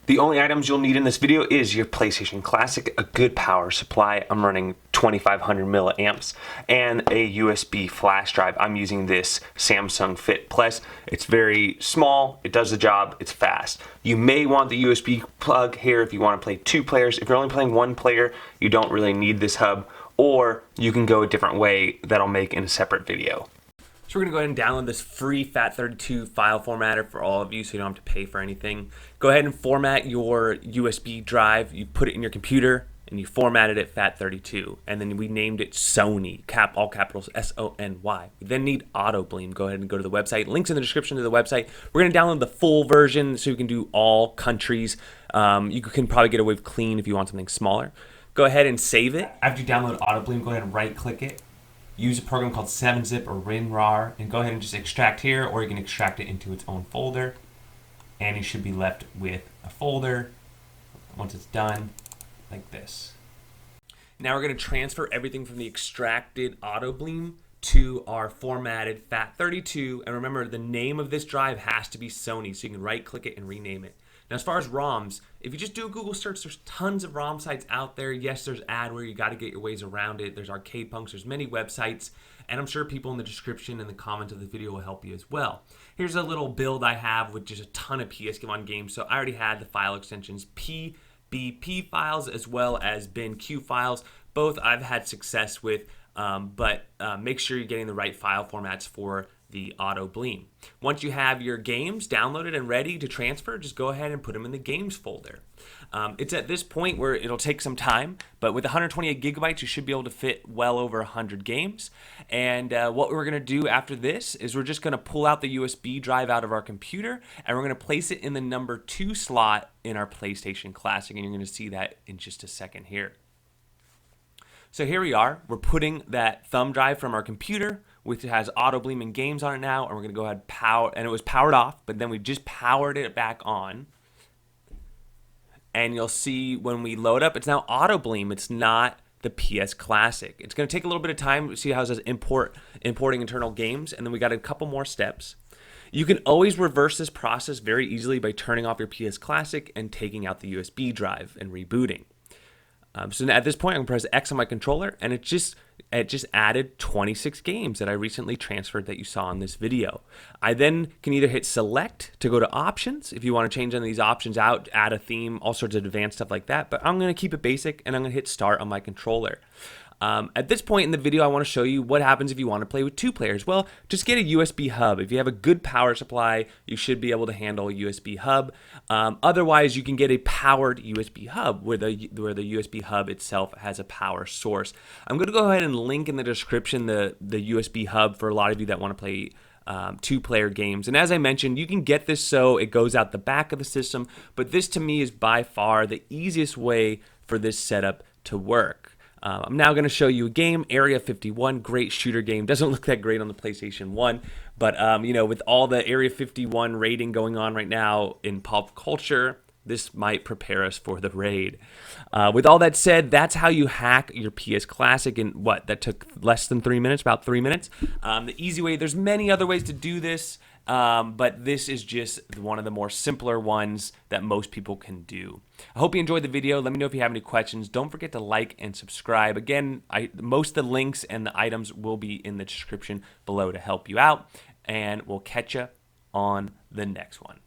The only items you'll need in this video is your PlayStation Classic, a good power supply. I'm running 2500 milliamps, and a USB flash drive. I'm using this Samsung Fit Plus. It's very small, it does the job, it's fast. You may want the USB plug here if you want to play 2 players. If you're only playing 1 player, you don't really need this hub, or you can go a different way that I'll make in a separate video. So we're going to go ahead and download this free FAT32 file formatter for all of you so you don't have to pay for anything. Go ahead and format your USB drive. You put it in your computer and you formatted it FAT32. And then we named it Sony, all capitals S-O-N-Y. We then need Autobleem. Go ahead and go to the website. Links in the description to the website. We're going to download the full version so you can do all countries. You can probably get away with clean if you want something smaller. Go ahead and save it. After you download Autobleem, go ahead and right click it. Use a program called 7-zip or WinRAR and go ahead and just extract here, or you can extract it into its own folder. And you should be left with a folder once it's done, like this. Now we're going to transfer everything from the extracted Autobleem to our formatted FAT32. And remember, the name of this drive has to be Sony, so you can right click it and rename it. Now, as far as ROMs, if you just do a Google search, there's tons of ROM sites out there. Yes, there's adware. You got to get your ways around it. There's Arcade Punks. There's many websites. And I'm sure people in the description and the comments of the video will help you as well. Here's a little build I have with just a ton of PS1 games. So I already had the file extensions PBP files as well as BinQ files. Both I've had success with, but make sure you're getting the right file formats for the Autobleem. Once you have your games downloaded and ready to transfer, just go ahead and put them in the games folder. It's at this point where it'll take some time, but with 128 gigabytes, you should be able to fit well over 100 games. And what we're going to do after this is we're just going to pull out the USB drive out of our computer, and we're going to place it in the number 2 slot in our PlayStation Classic, and you're going to see that in just a second here. So here we are. We're putting that thumb drive from our computer, which has Autobleem and games on it now, and we're going to go ahead and power, and it was powered off, but then we just powered it back on. And you'll see when we load up, it's now Autobleem. It's not the PS Classic. It's going to take a little bit of time to see how it says importing internal games, and then we got a couple more steps. You can always reverse this process very easily by turning off your PS Classic and taking out the USB drive and rebooting. So at this point, I'm going to press X on my controller, and it just added 26 games that I recently transferred that you saw in this video. I then can either hit Select to go to Options, if you want to change any of these options out, add a theme, all sorts of advanced stuff like that, but I'm going to keep it basic, and I'm going to hit Start on my controller. At this point in the video, I want to show you what happens if you want to play with 2 players. Well, just get a USB hub. If you have a good power supply, you should be able to handle a USB hub. Otherwise, you can get a powered USB hub where the USB hub itself has a power source. I'm going to go ahead and link in the description the USB hub for a lot of you that want to play 2-player games. And as I mentioned, you can get this so it goes out the back of the system, but this to me is by far the easiest way for this setup to work. I'm now going to show you a game, Area 51, great shooter game. Doesn't look that great on the PlayStation 1, but you know, with all the Area 51 raiding going on right now in pop culture, this might prepare us for the raid. With all that said, that's how you hack your PS Classic in that took less than 3 minutes, about 3 minutes. The easy way, there's many other ways to do this, but this is just one of the more simpler ones that most people can do. I hope you enjoyed the video. Let me know if you have any questions. Don't forget to like and subscribe. Again, most of the links and the items will be in the description below to help you out, and we'll catch you on the next one.